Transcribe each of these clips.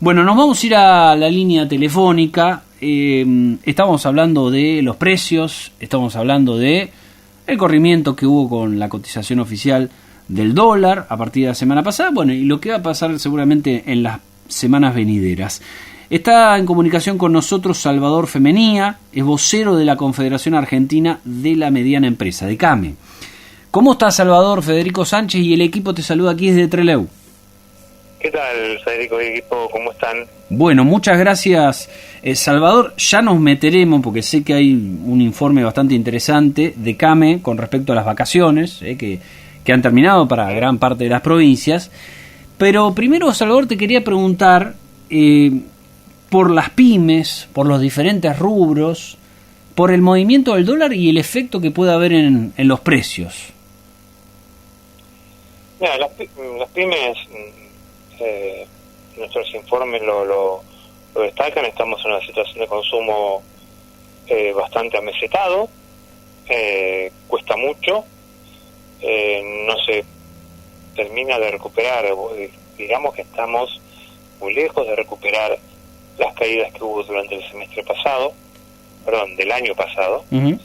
Bueno, nos vamos a ir a la línea telefónica. Estamos hablando de los precios, estamos hablando de el corrimiento que hubo con la cotización oficial del dólar a partir de la semana pasada, bueno, y lo que va a pasar seguramente en las semanas venideras. Está en comunicación con nosotros Salvador Femenía, es vocero de la Confederación Argentina de la Mediana Empresa, de CAME. ¿Cómo estás, Salvador? Federico Sánchez y el equipo te saluda aquí desde Trelew. ¿Qué tal, Federico y equipo? ¿Cómo están? Bueno, muchas gracias, Salvador. Ya nos meteremos, porque sé que hay un informe bastante interesante de CAME con respecto a las vacaciones, que han terminado para gran parte de las provincias. Pero primero, Salvador, te quería preguntar por las pymes, por los diferentes rubros, por el movimiento del dólar y el efecto que puede haber en los precios. Mira, las pymes, nuestros informes lo destacan. Estamos en una situación de consumo bastante amesetado, cuesta mucho, no se termina de recuperar, digamos que estamos muy lejos de recuperar las caídas que hubo durante el semestre pasado, del año pasado. Uh-huh.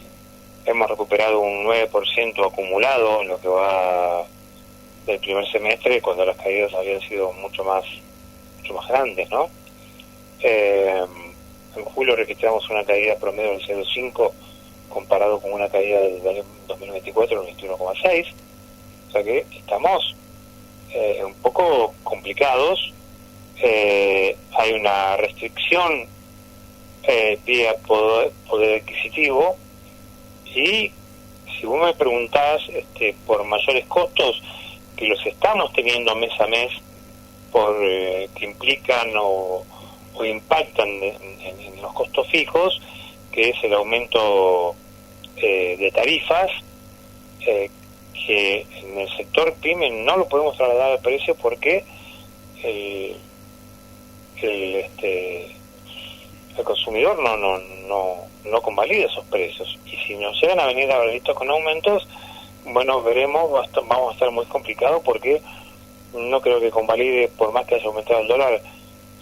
Hemos recuperado un 9% acumulado en lo que va del primer semestre, cuando las caídas habían sido mucho más grandes, ¿no? En julio registramos una caída promedio del 0,5 comparado con una caída del año 2024 del 21,6. O sea que estamos un poco complicados. Hay una restricción vía poder adquisitivo, y si vos me preguntás por mayores costos, que los estamos teniendo mes a mes, que implican o impactan en los costos fijos, que es el aumento de tarifas, que en el sector PYME no lo podemos trasladar al precio porque el consumidor no convalida esos precios, y si nos llegan a venir a listos con aumentos, bueno, veremos, vamos a estar muy complicados, porque no creo que convalide, por más que haya aumentado el dólar,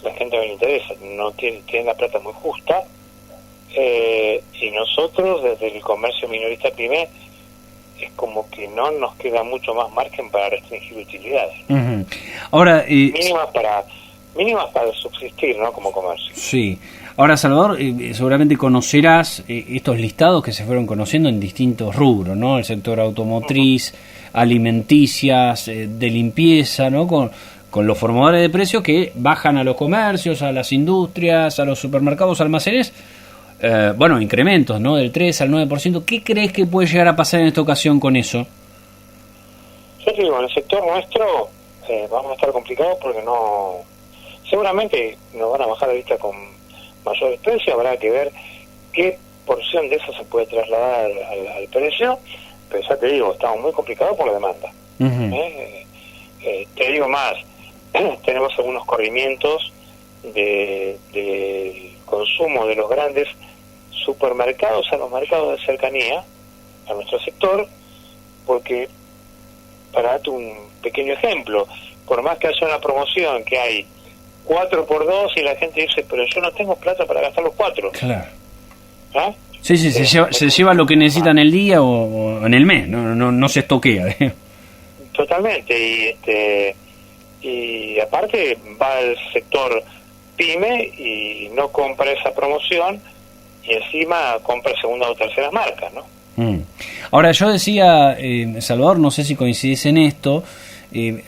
la gente no le interesa, no tiene la plata muy justa, y nosotros desde el comercio minorista PYME es como que no nos queda mucho más margen para restringir utilidades. Uh-huh. Ahora, mínimas para subsistir, ¿no?, como comercio. Sí. Ahora, Salvador, seguramente conocerás estos listados que se fueron conociendo en distintos rubros, ¿no? El sector automotriz, alimenticias, de limpieza, ¿no? Con los formadores de precios que bajan a los comercios, a las industrias, a los supermercados, almacenes, incrementos, ¿no? Del 3 al 9%. ¿Qué crees que puede llegar a pasar en esta ocasión con eso? Yo te digo, en el sector nuestro vamos a estar complicados porque seguramente nos van a bajar la vista con mayores precios. Habrá que ver qué porción de eso se puede trasladar al precio, pero ya te digo, estamos muy complicados por la demanda. Uh-huh. Te digo más, tenemos algunos corrimientos del consumo de los grandes supermercados a los mercados de cercanía, a nuestro sector, porque, para darte un pequeño ejemplo, por más que haya una promoción que hay 4x2 y la gente dice, pero yo no tengo plata para gastar los 4. Claro. ¿Ah? Sí, se lleva lo que necesita en el día o en el mes, no se estoquea. Totalmente, y aparte va al sector PYME y no compra esa promoción, y encima compra segunda o terceras marcas, ¿no? Ahora, yo decía, Salvador, no sé si coincidís en esto,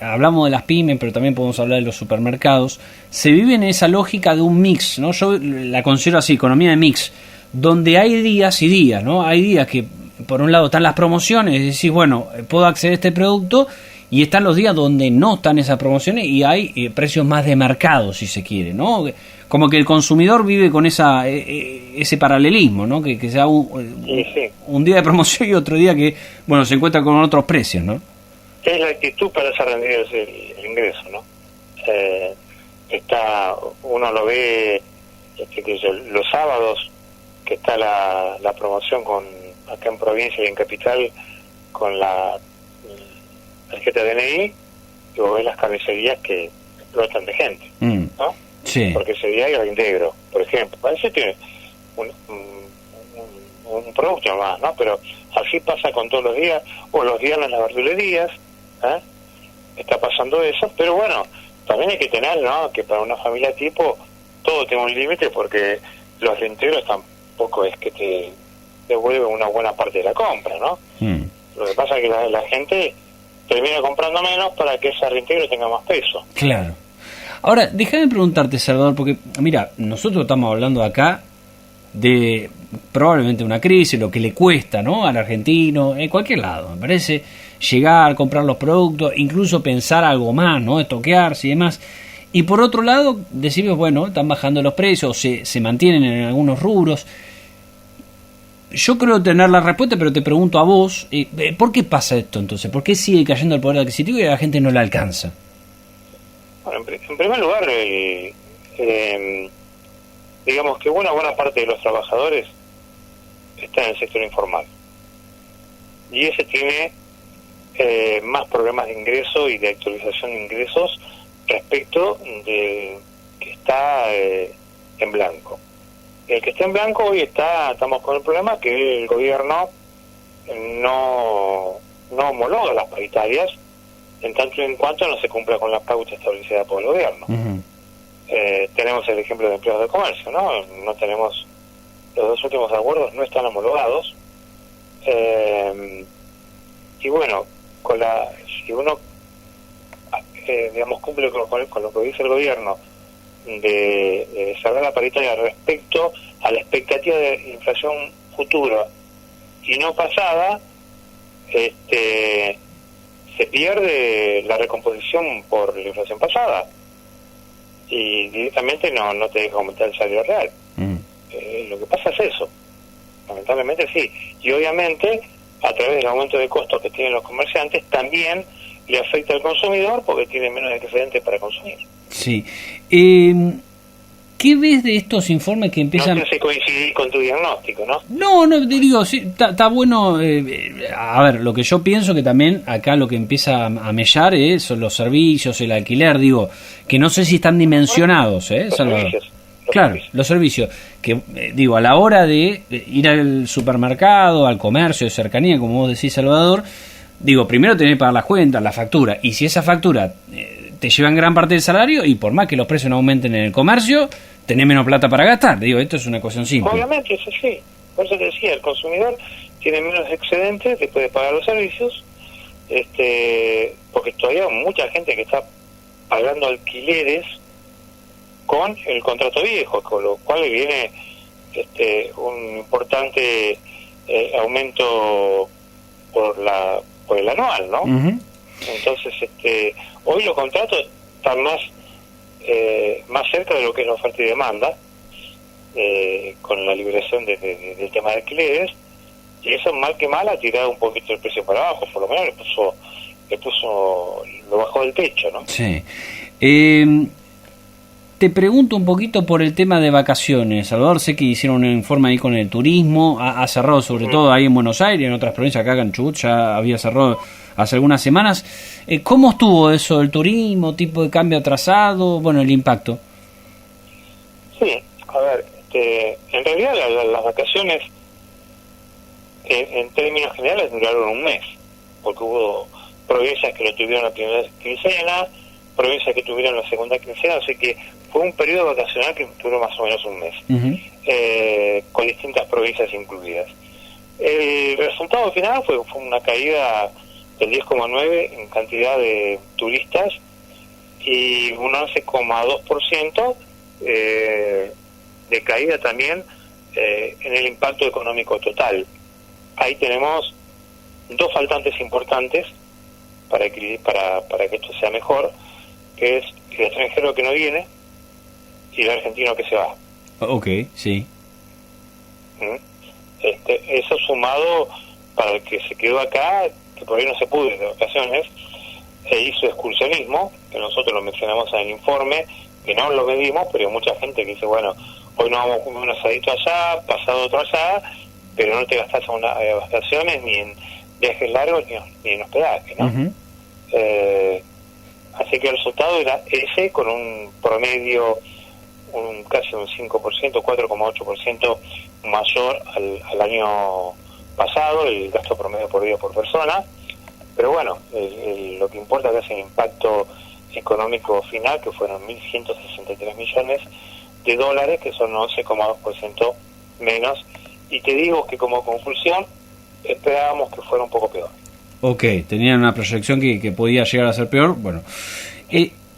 hablamos de las pymes, pero también podemos hablar de los supermercados. Se vive en esa lógica de un mix, ¿no? Yo la considero así, economía de mix, donde hay días y días, ¿no? Hay días que, por un lado, están las promociones, es decir, bueno, puedo acceder a este producto, y están los días donde no están esas promociones y hay precios más de mercado, si se quiere, ¿no? Como que el consumidor vive con ese paralelismo, ¿no? Que sea un día de promoción y otro día que, bueno, se encuentra con otros precios, ¿no? Es la actitud para hacer rendir el ingreso, ¿no? Uno lo ve los sábados, que está la promoción acá en provincia y en capital con la tarjeta DNI, y vos ves las carnicerías que explotan de gente, ¿no? Sí. porque sería el reintegro, por ejemplo. Parece que un producto más, ¿no? Pero así pasa con todos los días, o los viernes en las verdulerías, ¿eh? Está pasando eso, pero bueno, también hay que tener, ¿no? Que para una familia tipo todo tiene un límite, porque los reintegros tampoco es que te devuelven una buena parte de la compra, ¿no? Lo que pasa es que la gente termina comprando menos para que ese reintegro tenga más peso. Claro. Ahora, déjame preguntarte, Salvador, porque mira, nosotros estamos hablando acá de probablemente una crisis, lo que le cuesta, ¿no?, al argentino, en cualquier lado, me parece, llegar, comprar los productos, incluso pensar algo más, ¿no?, estoquearse y demás. Y por otro lado, decimos, bueno, están bajando los precios, se mantienen en algunos rubros. Yo creo tener la respuesta, pero te pregunto a vos, ¿por qué pasa esto entonces? ¿Por qué sigue cayendo el poder adquisitivo y a la gente no le alcanza? Bueno, en primer lugar, digamos que una buena parte de los trabajadores está en el sector informal. Y ese tiene más problemas de ingreso y de actualización de ingresos respecto de que está en blanco. El que está en blanco hoy estamos con el problema que el gobierno no homologa las paritarias en tanto y en cuanto no se cumpla con las pautas establecidas por el gobierno. Tenemos el ejemplo de empleados de comercio, no tenemos, los dos últimos acuerdos no están homologados, y bueno, si uno digamos cumple con lo que dice el gobierno de cerrar la paritaria respecto a la expectativa de inflación futura y no pasada, se pierde la recomposición por la inflación pasada y directamente no te deja aumentar el salario real. Lo que pasa es eso, lamentablemente sí, y obviamente a través del aumento de costos que tienen los comerciantes también le afecta al consumidor porque tiene menos excedentes para consumir. Sí. ¿Qué ves de estos informes que empiezan? No te hace coincidir con tu diagnóstico, ¿no? No, digo, sí, está bueno. A ver, lo que yo pienso que también acá lo que empieza a mellar son los servicios, el alquiler, digo, que no sé si están dimensionados, Salvador. Los servicios, que digo, a la hora de ir al supermercado, al comercio de cercanía, como vos decís, Salvador, digo, primero tenés que pagar las cuentas, la factura, y si esa factura te llevan gran parte del salario, y por más que los precios no aumenten en el comercio, tenés menos plata para gastar. Digo, esto es una cuestión simple. Obviamente, eso sí. Por eso te decía, el consumidor tiene menos excedentes después de pagar los servicios, porque todavía hay mucha gente que está pagando alquileres con el contrato viejo, con lo cual viene un importante aumento por el anual, ¿no? Entonces, hoy los contratos están más cerca de lo que es la oferta y demanda, con la liberación del tema de alquileres, y eso mal que mal ha tirado un poquito el precio para abajo, por lo menos lo bajó del techo, ¿no? Sí. Te pregunto un poquito por el tema de vacaciones, Salvador. Sé que hicieron un informe ahí con el turismo, ha cerrado sobre todo ahí en Buenos Aires, en otras provincias, acá en Chubut ya había cerrado hace algunas semanas. ¿Cómo estuvo eso, el turismo, tipo de cambio atrasado, bueno, el impacto? Sí, a ver, en realidad las vacaciones en términos generales duraron un mes, porque hubo provincias que lo tuvieron la primera quincena, provincias que tuvieron la segunda quincena, así que fue un periodo vacacional que duró más o menos un mes, con distintas provincias incluidas. El resultado final fue una caída del 10,9% en cantidad de turistas y un 11,2% de caída también en el impacto económico total. Ahí tenemos dos faltantes importantes para que esto sea mejor, que es el extranjero que no viene y el argentino que se va. Ok, sí. Eso sumado para el que se quedó acá, que por ahí no se pudo ir de vacaciones, hizo excursionismo, que nosotros lo mencionamos en el informe, que no lo medimos, pero hay mucha gente que dice, bueno, hoy nos vamos a comer un asadito allá, pasado otro allá, pero no te gastás en vacaciones, ni en viajes largos, ni en hospedaje, ¿no? Así que el resultado era ese, con un promedio casi un 5%, 4,8% mayor al año pasado, el gasto promedio por día por persona. Pero bueno, lo que importa es el impacto económico final, que fueron 1.163 millones de dólares, que son 11,2% menos. Y te digo que como conclusión esperábamos que fuera un poco peor. Ok, tenían una proyección que podía llegar a ser peor. Bueno,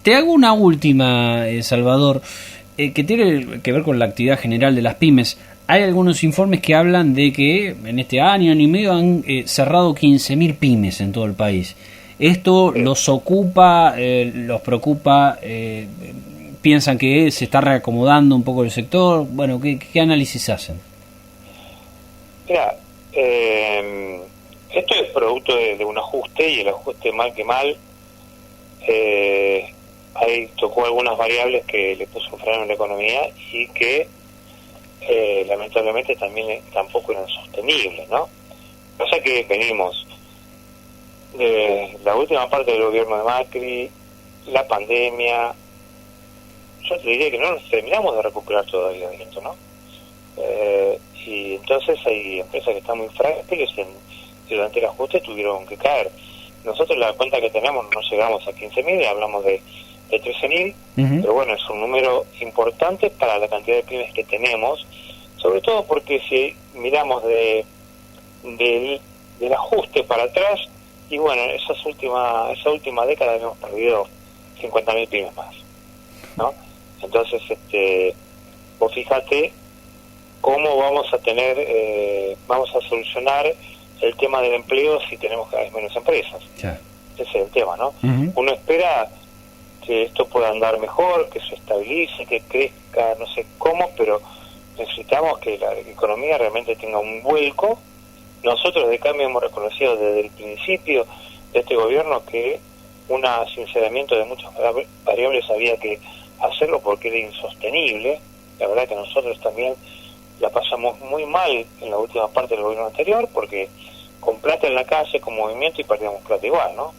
te hago una última, Salvador, que tiene que ver con la actividad general de las pymes. Hay algunos informes que hablan de que en este año y medio han cerrado 15.000 pymes en todo el país. ¿Esto los ocupa, los preocupa? ¿Piensan que se está reacomodando un poco el sector? Bueno, ¿qué análisis hacen? Mira, esto es producto de un ajuste, y el ajuste mal que mal ahí tocó algunas variables que le puso un freno en la economía y que lamentablemente también tampoco eran sostenibles, ¿no? O sea que venimos de la última parte del gobierno de Macri, la pandemia. Yo te diría que no nos terminamos de recuperar todavía de esto, ¿no? Y entonces hay empresas que están muy frágiles y durante el ajuste tuvieron que caer. Nosotros la cuenta que tenemos no llegamos a 15.000, hablamos de 13.000, pero bueno, es un número importante para la cantidad de pymes que tenemos, sobre todo porque si miramos del ajuste para atrás, y bueno, esa última década hemos perdido 50.000 pymes más, ¿no? Entonces, vos fíjate cómo vamos a solucionar el tema del empleo si tenemos cada vez menos empresas. Yeah. Ese es el tema, ¿no? Uno espera que esto pueda andar mejor, que se estabilice, que crezca, no sé cómo, pero necesitamos que la economía realmente tenga un vuelco. Nosotros de Cambio hemos reconocido desde el principio de este gobierno que un sinceramiento de muchas variables había que hacerlo porque era insostenible. La verdad que nosotros también la pasamos muy mal en la última parte del gobierno anterior, porque con plata en la calle, con movimiento, y perdíamos plata igual, ¿no?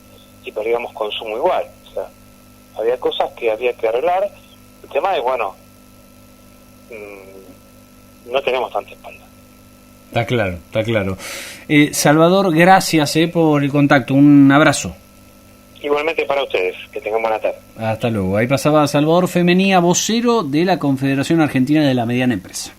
Y perdíamos consumo igual. O sea, había cosas que había que arreglar. El tema es, bueno, no tenemos tanta espalda. Está claro, está claro. Salvador, gracias por el contacto. Un abrazo. Igualmente para ustedes, que tengan buena tarde. Hasta luego. Ahí pasaba Salvador Femenía, vocero de la Confederación Argentina de la Mediana Empresa.